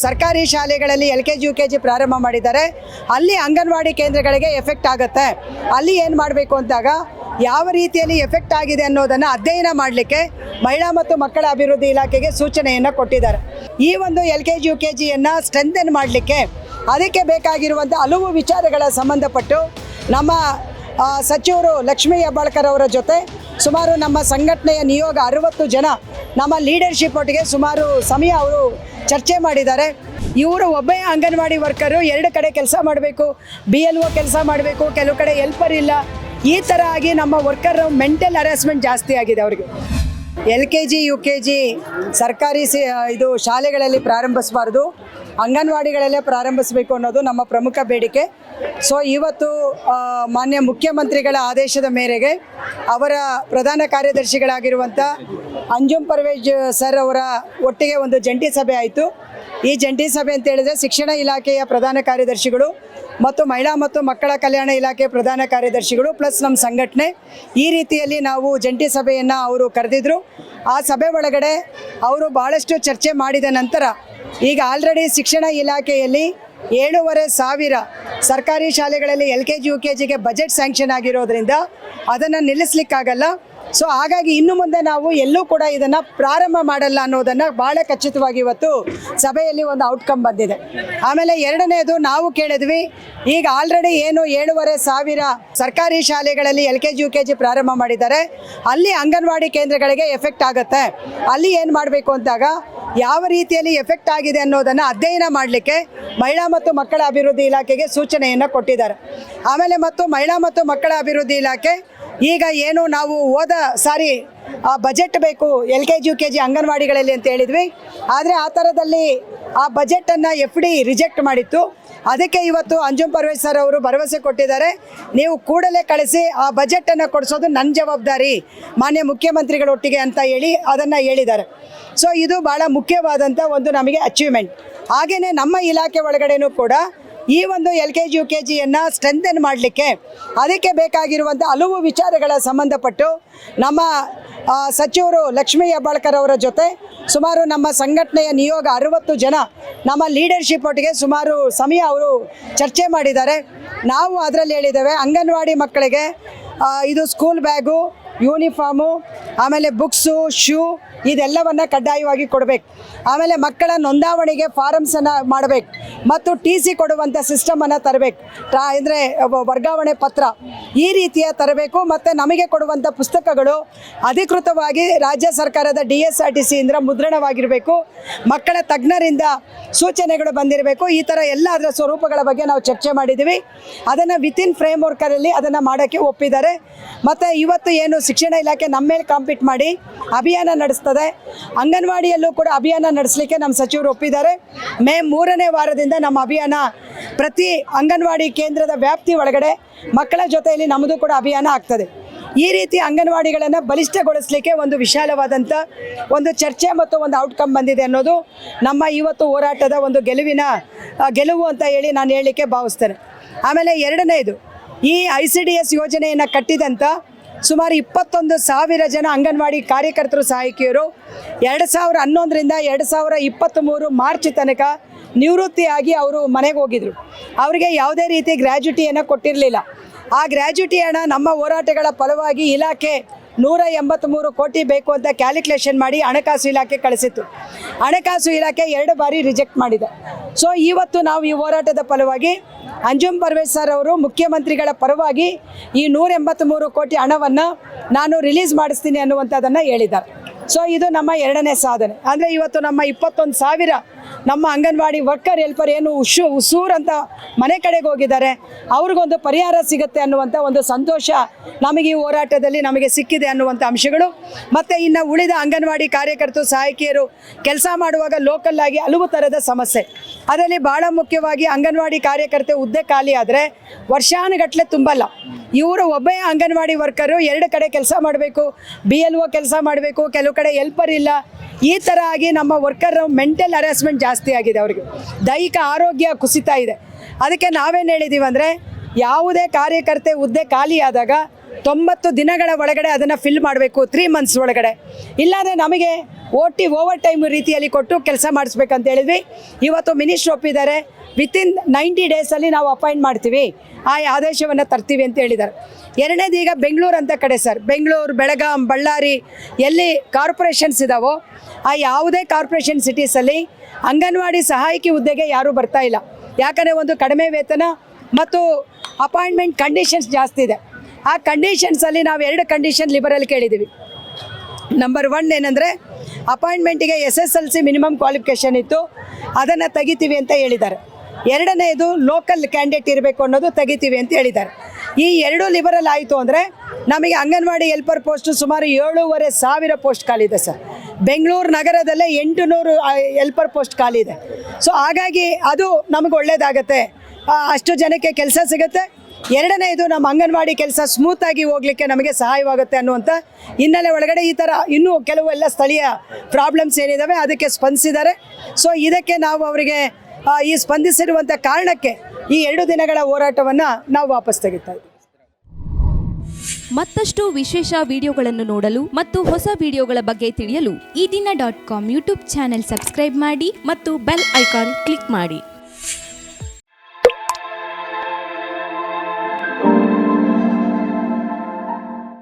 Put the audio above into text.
ಸರ್ಕಾರಿ ಶಾಲೆಗಳಲ್ಲಿ LKG UKG ಪ್ರಾರಂಭ ಮಾಡಿದ್ದಾರೆ. ಅಲ್ಲಿ ಅಂಗನವಾಡಿ ಕೇಂದ್ರಗಳಿಗೆ ಎಫೆಕ್ಟ್ ಆಗುತ್ತೆ. ಅಲ್ಲಿ ಏನು ಮಾಡಬೇಕು ಅಂತಾಗ ಯಾವ ರೀತಿಯಲ್ಲಿ ಎಫೆಕ್ಟ್ ಆಗಿದೆ ಅನ್ನೋದನ್ನು ಅಧ್ಯಯನ ಮಾಡಲಿಕ್ಕೆ ಮಹಿಳಾ ಮತ್ತು ಮಕ್ಕಳ ಅಭಿವೃದ್ಧಿ ಇಲಾಖೆಗೆ ಸೂಚನೆಯನ್ನು ಕೊಟ್ಟಿದ್ದಾರೆ. ಈ ಒಂದು LKG UKGಯನ್ನು ಸ್ಟ್ರೆಂಥನ್ ಮಾಡಲಿಕ್ಕೆ ಅದಕ್ಕೆ ಬೇಕಾಗಿರುವಂಥ ಹಲವು ವಿಚಾರಗಳ ಸಂಬಂಧಪಟ್ಟು ನಮ್ಮ ಸಚಿವರು ಲಕ್ಷ್ಮೀ ಹೆಬ್ಬಾಳ್ಕರ್ ಅವರ ಜೊತೆ ಸುಮಾರು ನಮ್ಮ ಸಂಘಟನೆಯ ನಿಯೋಗ 60 ಜನ ನಮ್ಮ ಲೀಡರ್ಶಿಪ್ ಒಟ್ಟಿಗೆ ಸುಮಾರು ಸಮಯ ಅವರು ಚರ್ಚೆ ಮಾಡಿದ್ದಾರೆ. ಇವರು ಒಬ್ಬೇ ಅಂಗನವಾಡಿ ವರ್ಕರು 2 ಕಡೆ ಕೆಲಸ ಮಾಡಬೇಕು, BLO ಕೆಲಸ ಮಾಡಬೇಕು, ಕೆಲವು ಕಡೆ ಹೆಲ್ಪರ್ ಇಲ್ಲ. ಈ ಥರ ಆಗಿ ನಮ್ಮ ವರ್ಕರ್ ಮೆಂಟಲ್ ಹರಾಸ್ಮೆಂಟ್ ಜಾಸ್ತಿ ಆಗಿದೆ ಅವರಿಗೆ. LKG UKG ಸರ್ಕಾರಿ ಇದು ಶಾಲೆಗಳಲ್ಲಿ ಪ್ರಾರಂಭಿಸಬಾರ್ದು, ಅಂಗನವಾಡಿಗಳಲ್ಲೇ ಪ್ರಾರಂಭಿಸಬೇಕು ಅನ್ನೋದು ನಮ್ಮ ಪ್ರಮುಖ ಬೇಡಿಕೆ. ಸೊ ಇವತ್ತು ಮಾನ್ಯ ಮುಖ್ಯಮಂತ್ರಿಗಳ ಆದೇಶದ ಮೇರೆಗೆ ಅವರ ಪ್ರಧಾನ ಕಾರ್ಯದರ್ಶಿಗಳಾಗಿರುವಂಥ ಅಂಜುಮ್ ಪರ್ವೇಜ್ ಸರ್ ಅವರ ಒಟ್ಟಿಗೆ ಒಂದು ಜಂಟಿ ಸಭೆ ಆಯಿತು. ಈ ಜಂಟಿ ಸಭೆ ಅಂತ ಹೇಳಿದರೆ ಶಿಕ್ಷಣ ಇಲಾಖೆಯ ಪ್ರಧಾನ ಕಾರ್ಯದರ್ಶಿಗಳು ಮತ್ತು ಮಹಿಳಾ ಮತ್ತು ಮಕ್ಕಳ ಕಲ್ಯಾಣ ಇಲಾಖೆ ಪ್ರಧಾನ ಕಾರ್ಯದರ್ಶಿಗಳು ಪ್ಲಸ್ ನಮ್ಮ ಸಂಘಟನೆ ಈ ರೀತಿಯಲ್ಲಿ ನಾವು ಜಂಟಿ ಸಭೆಯನ್ನು ಅವರು ಕರೆದಿದ್ದರು. ಆ ಸಭೆ ಒಳಗಡೆ ಅವರು ಭಾಳಷ್ಟು ಚರ್ಚೆ ಮಾಡಿದ ನಂತರ ಈಗ ಆಲ್ರೆಡಿ ಶಿಕ್ಷಣ ಇಲಾಖೆಯಲ್ಲಿ 7,500 ಸರ್ಕಾರಿ ಶಾಲೆಗಳಲ್ಲಿ LKG UKGಗೆ ಬಜೆಟ್ ಸ್ಯಾಂಕ್ಷನ್ ಆಗಿರೋದ್ರಿಂದ ಅದನ್ನು ನಿಲ್ಲಿಸಲಿಕ್ಕಾಗಲ್ಲ. ಸೊ ಹಾಗಾಗಿ ಇನ್ನು ಮುಂದೆ ನಾವು ಎಲ್ಲೂ ಕೂಡ ಇದನ್ನು ಪ್ರಾರಂಭ ಮಾಡಲ್ಲ ಅನ್ನೋದನ್ನು ಭಾಳ ಖಚಿತವಾಗಿ ಇವತ್ತು ಸಭೆಯಲ್ಲಿ ಒಂದು ಔಟ್ಕಮ್ ಬಂದಿದೆ. ಆಮೇಲೆ ಎರಡನೇದು ನಾವು ಕೇಳಿದ್ವಿ, ಈಗ ಆಲ್ರೆಡಿ ಏನು 7,500 ಸರ್ಕಾರಿ ಶಾಲೆಗಳಲ್ಲಿ LKG UKG ಪ್ರಾರಂಭ ಮಾಡಿದ್ದಾರೆ, ಅಲ್ಲಿ ಅಂಗನವಾಡಿ ಕೇಂದ್ರಗಳಿಗೆ ಎಫೆಕ್ಟ್ ಆಗುತ್ತೆ. ಅಲ್ಲಿ ಏನು ಮಾಡಬೇಕು ಅಂತಾಗ ಯಾವ ರೀತಿಯಲ್ಲಿ ಎಫೆಕ್ಟ್ ಆಗಿದೆ ಅನ್ನೋದನ್ನು ಅಧ್ಯಯನ ಮಾಡಲಿಕ್ಕೆ ಮಹಿಳಾ ಮತ್ತು ಮಕ್ಕಳ ಅಭಿವೃದ್ಧಿ ಇಲಾಖೆಗೆ ಸೂಚನೆಯನ್ನು ಕೊಟ್ಟಿದ್ದಾರೆ. ಆಮೇಲೆ ಮತ್ತು ಮಹಿಳಾ ಮತ್ತು ಮಕ್ಕಳ ಅಭಿವೃದ್ಧಿ ಇಲಾಖೆ ಈಗ ಏನು ನಾವು ಬಜೆಟ್ ಬೇಕು LKG UKG ಅಂಗನವಾಡಿಗಳಲ್ಲಿ ಅಂತ ಹೇಳಿದ್ವಿ. ಆದರೆ ಆ ಥರದಲ್ಲಿ ಆ ಬಜೆಟನ್ನು FD ರಿಜೆಕ್ಟ್ ಮಾಡಿತ್ತು. ಅದಕ್ಕೆ ಇವತ್ತು ಅಂಜುಮ್ ಪರ್ವೇಜ್ ಸರ್ ಅವರು ಭರವಸೆ ಕೊಟ್ಟಿದ್ದಾರೆ, ನೀವು ಕೂಡಲೇ ಕಳಿಸಿ, ಆ ಬಜೆಟನ್ನು ಕೊಡಿಸೋದು ನನ್ನ ಜವಾಬ್ದಾರಿ ಮಾನ್ಯ ಮುಖ್ಯಮಂತ್ರಿಗಳೊಟ್ಟಿಗೆ ಅಂತ ಹೇಳಿ ಅದನ್ನು ಹೇಳಿದ್ದಾರೆ. ಸೊ ಇದು ಭಾಳ ಮುಖ್ಯವಾದಂಥ ಒಂದು ನಮಗೆ ಅಚೀವ್ಮೆಂಟ್. ಹಾಗೆಯೇ ನಮ್ಮ ಇಲಾಖೆ ಒಳಗಡೆನೂ ಕೂಡ ಈ ಒಂದು LKG UKGಯನ್ನು ಸ್ಟ್ರೆಂಥನ್ ಮಾಡಲಿಕ್ಕೆ ಅದಕ್ಕೆ ಬೇಕಾಗಿರುವಂಥ ಹಲವು ವಿಚಾರಗಳ ಸಂಬಂಧಪಟ್ಟು ನಮ್ಮ ಸಚಿವರು ಲಕ್ಷ್ಮೀ ಹೆಬ್ಬಾಳ್ಕರ್ ಅವರ ಜೊತೆ ಸುಮಾರು ನಮ್ಮ ಸಂಘಟನೆಯ ನಿಯೋಗ 60 ಜನ ನಮ್ಮ ಲೀಡರ್ಶಿಪ್ ಒಟ್ಟಿಗೆ ಸುಮಾರು ಸಮಯ ಅವರು ಚರ್ಚೆ ಮಾಡಿದ್ದಾರೆ. ನಾವು ಅದರಲ್ಲಿ ಹೇಳಿದ್ದೇವೆ, ಅಂಗನವಾಡಿ ಮಕ್ಕಳಿಗೆ ಇದು ಸ್ಕೂಲ್ ಬ್ಯಾಗು, ಯೂನಿಫಾರ್ಮು, ಆಮೇಲೆ ಬುಕ್ಸು, ಶೂ ಇದೆಲ್ಲವನ್ನು ಕಡ್ಡಾಯವಾಗಿ ಕೊಡಬೇಕು. ಆಮೇಲೆ ಮಕ್ಕಳ ನೋಂದಾವಣಿಗೆ ಫಾರಮ್ಸನ್ನು ಮಾಡಬೇಕು ಮತ್ತು TC ಕೊಡುವಂಥ ಸಿಸ್ಟಮನ್ನು ತರಬೇಕು. ಅಂದರೆ ವರ್ಗಾವಣೆ ಪತ್ರ ಈ ರೀತಿಯ ತರಬೇಕು. ಮತ್ತು ನಮಗೆ ಕೊಡುವಂಥ ಪುಸ್ತಕಗಳು ಅಧಿಕೃತವಾಗಿ ರಾಜ್ಯ ಸರ್ಕಾರದ DSRTCಯಿಂದ ಮುದ್ರಣವಾಗಿರಬೇಕು. ಮಕ್ಕಳ ತಜ್ಞರಿಂದ ಸೂಚನೆಗಳು ಬಂದಿರಬೇಕು. ಈ ಥರ ಎಲ್ಲ ಅದರ ಸ್ವರೂಪಗಳ ಬಗ್ಗೆ ನಾವು ಚರ್ಚೆ ಮಾಡಿದ್ದೀವಿ. ಅದನ್ನು ವಿತಿನ್ ಫ್ರೇಮ್ವರ್ಕರಲ್ಲಿ ಅದನ್ನು ಮಾಡೋಕ್ಕೆ ಒಪ್ಪಿದ್ದಾರೆ. ಮತ್ತು ಇವತ್ತು ಏನು ಶಿಕ್ಷಣ ಇಲಾಖೆ ನಮ್ಮ ಮೇಲೆ ಕಾಂಪೀಟ್ ಮಾಡಿ ಅಭಿಯಾನ ನಡೆಸ್ತದೆ, ಅಂಗನವಾಡಿಯಲ್ಲೂ ಕೂಡ ಅಭಿಯಾನ ನಡೆಸಲಿಕ್ಕೆ ನಮ್ಮ ಸಚಿವರು ಒಪ್ಪಿದ್ದಾರೆ. ಮೇ 3ನೇ ವಾರದಿಂದ ನಮ್ಮ ಅಭಿಯಾನ ಪ್ರತಿ ಅಂಗನವಾಡಿ ಕೇಂದ್ರದ ವ್ಯಾಪ್ತಿ ಒಳಗಡೆ ಮಕ್ಕಳ ಜೊತೆಯಲ್ಲಿ ನಮ್ಮದು ಕೂಡ ಅಭಿಯಾನ ಆಗ್ತದೆ. ಈ ರೀತಿ ಅಂಗನವಾಡಿಗಳನ್ನು ಬಲಿಷ್ಠಗೊಳಿಸಲಿಕ್ಕೆ ಒಂದು ವಿಶಾಲವಾದಂಥ ಒಂದು ಚರ್ಚೆ ಮತ್ತು ಒಂದು ಔಟ್ಕಮ್ ಬಂದಿದೆ ಅನ್ನೋದು ನಮ್ಮ ಇವತ್ತು ಹೋರಾಟದ ಒಂದು ಗೆಲುವು ಅಂತ ಹೇಳಿ ನಾನು ಹೇಳಲಿಕ್ಕೆ ಭಾವಿಸ್ತೇನೆ. ಆಮೇಲೆ ಎರಡನೇದು, ಈ ICDS ಯೋಜನೆಯನ್ನು ಕಟ್ಟಿದಂಥ ಸುಮಾರು 21,000 ಜನ ಅಂಗನವಾಡಿ ಕಾರ್ಯಕರ್ತರು ಸಹಾಯಕಿಯರು 2011ರಿಂದ 2023 ಮಾರ್ಚ್ ತನಕ ನಿವೃತ್ತಿಯಾಗಿ ಅವರು ಮನೆಗೆ ಹೋಗಿದ್ರು. ಅವರಿಗೆ ಯಾವುದೇ ರೀತಿ ಗ್ರ್ಯಾಜುಟಿಯನ್ನು ಕೊಟ್ಟಿರಲಿಲ್ಲ. ಆ ಗ್ರ್ಯಾಜುಟಿ ಹಣ ನಮ್ಮ ಹೋರಾಟಗಳ ಫಲವಾಗಿ ಇಲಾಖೆ 183 ಕೋಟಿ ಬೇಕು ಅಂತ ಕ್ಯಾಲ್ಕುಲೇಷನ್ ಮಾಡಿ ಹಣಕಾಸು ಇಲಾಖೆ ಕಳಿಸಿತ್ತು. ಹಣಕಾಸು ಇಲಾಖೆ 2 ಬಾರಿ ರಿಜೆಕ್ಟ್ ಮಾಡಿದೆ. ಸೊ ಇವತ್ತು ನಾವು ಈ ಹೋರಾಟದ ಫಲವಾಗಿ ಅಂಜುಮ್ ಪರ್ವೇಜ್ ಸರ್ ಅವರು ಮುಖ್ಯಮಂತ್ರಿಗಳ ಪರವಾಗಿ ಈ 183 ಕೋಟಿ ಹಣವನ್ನು ನಾನು ರಿಲೀಸ್ ಮಾಡಿಸ್ತೀನಿ ಅನ್ನುವಂಥದ್ದನ್ನು ಹೇಳಿದ್ದಾರೆ. ಸೊ ಇದು ನಮ್ಮ 2ನೇ ಸಾಧನೆ. ಅಂದರೆ ಇವತ್ತು ನಮ್ಮ 21,000 ನಮ್ಮ ಅಂಗನವಾಡಿ ವರ್ಕರ್ ಹೆಲ್ಪರ್ ಏನು ಉಸೂರ್ ಅಂತ ಮನೆ ಕಡೆಗೆ ಹೋಗಿದ್ದಾರೆ, ಅವ್ರಿಗೊಂದು ಪರಿಹಾರ ಸಿಗುತ್ತೆ ಅನ್ನುವಂಥ ಒಂದು ಸಂತೋಷ ನಮಗೆ ಈ ಹೋರಾಟದಲ್ಲಿ ನಮಗೆ ಸಿಕ್ಕಿದೆ ಅನ್ನುವಂಥ ಅಂಶಗಳು. ಮತ್ತು ಇನ್ನು ಉಳಿದ ಅಂಗನವಾಡಿ ಕಾರ್ಯಕರ್ತರು ಸಹಾಯಕಿಯರು ಕೆಲಸ ಮಾಡುವಾಗ ಲೋಕಲ್ ಆಗಿ ಹಲವು ಥರದ ಸಮಸ್ಯೆ, ಅದರಲ್ಲಿ ಭಾಳ ಮುಖ್ಯವಾಗಿ ಅಂಗನವಾಡಿ ಕಾರ್ಯಕರ್ತೆ ಹುದ್ದೆ ಖಾಲಿ ಆದರೆ ವರ್ಷಾನುಗಟ್ಟಲೆ ತುಂಬಲ್ಲ. ಇವರು ಒಬ್ಬೇ ಅಂಗನವಾಡಿ ವರ್ಕರು 2 ಕಡೆ ಕೆಲಸ ಮಾಡಬೇಕು, BLO ಕೆಲಸ ಮಾಡಬೇಕು, ಕೆಲವು ಕಡೆ ಹೆಲ್ಪರ್ ಇಲ್ಲ. ಈ ಥರ ಆಗಿ ನಮ್ಮ ವರ್ಕರ್ ಮೆಂಟಲ್ ಹರಾಸ್ಮೆಂಟ್ ಜಾಸ್ತಿ ಆಗಿದೆ, ಅವರಿಗೆ ದೈಹಿಕ ಆರೋಗ್ಯ ಕುಸಿತಾ ಇದೆ. ಅದಕ್ಕೆ ನಾವೇನು ಹೇಳಿದ್ದೀವಿ ಅಂದರೆ ಯಾವುದೇ ಕಾರ್ಯಕರ್ತೆ ಹುದ್ದೆ ಖಾಲಿಯಾದಾಗ 90 ದಿನಗಳ ಒಳಗಡೆ ಅದನ್ನು ಫಿಲ್ ಮಾಡಬೇಕು, 3 ಮಂತ್ಸ್ ಒಳಗಡೆ. ಇಲ್ಲಾಂದರೆ ನಮಗೆ ಓವರ್ ಟೈಮ್ ರೀತಿಯಲ್ಲಿ ಕೊಟ್ಟು ಕೆಲಸ ಮಾಡಿಸ್ಬೇಕಂತ ಹೇಳಿದ್ವಿ. ಇವತ್ತು ಮಿನಿಸ್ಟ್ರ್ ಒಪ್ಪಿದ್ದಾರೆ, ವಿತಿನ್ 90 ಡೇಸಲ್ಲಿ ನಾವು ಅಪಾಯಿಂಟ್ ಮಾಡ್ತೀವಿ, ಆ ಆದೇಶವನ್ನು ತರ್ತೀವಿ ಅಂತ ಹೇಳಿದ್ದಾರೆ. ಎರಡನೇದು, ಈಗ ಬೆಂಗಳೂರು ಅಂತ ಕಡೆ ಸರ್, ಬೆಂಗಳೂರು, ಬೆಳಗಾಂ, ಬಳ್ಳಾರಿ ಎಲ್ಲಿ ಕಾರ್ಪೊರೇಷನ್ಸ್ ಇದ್ದಾವೋ ಆ ಯಾವುದೇ ಕಾರ್ಪೊರೇಷನ್ ಸಿಟೀಸಲ್ಲಿ ಅಂಗನವಾಡಿ ಸಹಾಯಕಿ ಹುದ್ದೆಗೆ ಯಾರೂ ಬರ್ತಾ ಇಲ್ಲ. ಯಾಕಂದರೆ ಒಂದು ಕಡಿಮೆ ವೇತನ ಮತ್ತು ಅಪಾಯಿಂಟ್ಮೆಂಟ್ ಕಂಡೀಷನ್ಸ್ ಜಾಸ್ತಿ ಇದೆ. ಆ ಕಂಡೀಷನ್ಸಲ್ಲಿ ನಾವು 2 ಕಂಡೀಷನ್ ಲಿಬರಲ್ ಕೇಳಿದ್ದೀವಿ. ನಂಬರ್ 1 ಏನಂದರೆ ಅಪಾಯಿಂಟ್ಮೆಂಟಿಗೆ SSLC ಮಿನಿಮಮ್ ಕ್ವಾಲಿಫಿಕೇಷನ್ ಇತ್ತು, ಅದನ್ನು ತೆಗಿತೀವಿ ಅಂತ ಹೇಳಿದ್ದಾರೆ. ಎರಡನೇದು ಲೋಕಲ್ ಕ್ಯಾಂಡಿಡೇಟ್ ಇರಬೇಕು ಅನ್ನೋದು ತೆಗಿತೀವಿ ಅಂತ ಹೇಳಿದ್ದಾರೆ. ಈ 2 ಲಿಬರಲ್ ಆಯಿತು ಅಂದರೆ ನಮಗೆ ಅಂಗನವಾಡಿ ಹೆಲ್ಪರ್ ಪೋಸ್ಟು ಸುಮಾರು 7,500 ಪೋಸ್ಟ್ ಖಾಲಿ ಇದೆ ಸರ್. ಬೆಂಗಳೂರು ನಗರದಲ್ಲೇ 800 ಹೆಲ್ಪರ್ ಪೋಸ್ಟ್ ಖಾಲಿ ಇದೆ. ಸೊ ಹಾಗಾಗಿ ಅದು ನಮಗೆ ಒಳ್ಳೆಯದಾಗತ್ತೆ, ಅಷ್ಟು ಜನಕ್ಕೆ ಕೆಲಸ ಸಿಗುತ್ತೆ. ಎರಡನೇದು, ನಮ್ಮ ಅಂಗನವಾಡಿ ಕೆಲಸ ಸ್ಮೂತಾಗಿ ಹೋಗಲಿಕ್ಕೆ ನಮಗೆ ಸಹಾಯವಾಗುತ್ತೆ ಅನ್ನುವಂಥ ಹಿನ್ನೆಲೆ ಒಳಗಡೆ ಈ ಥರ ಇನ್ನೂ ಕೆಲವೆಲ್ಲ ಸ್ಥಳೀಯ ಪ್ರಾಬ್ಲಮ್ಸ್ ಏನಿದ್ದಾವೆ ಅದಕ್ಕೆ ಸ್ಪಂದಿಸಿದ್ದಾರೆ. ಸೊ ಇದಕ್ಕೆ ನಾವು ಅವರಿಗೆ ಈ ಸ್ಪಂದಿಸಿರುವಂಥ ಕಾರಣಕ್ಕೆ ಈ 2 ದಿನಗಳ ಹೋರಾಟವನ್ನು ನಾವು ವಾಪಸ್ ತೆಗಿತಾ ಇದ್ದೀವಿ. ಮತ್ತಷ್ಟು ವಿಶೇಷ ವಿಡಿಯೋಗಳನ್ನು ನೋಡಲು ಮತ್ತು ಹೊಸ ವಿಡಿಯೋಗಳ ಬಗ್ಗೆ ತಿಳಿಯಲು EDina.com ಯೂಟ್ಯೂಬ್ ಚಾನೆಲ್ ಸಬ್ಸ್ಕ್ರೈಬ್ ಮಾಡಿ ಮತ್ತು ಬೆಲ್ ಐಕಾನ್ ಕ್ಲಿಕ್ ಮಾಡಿ.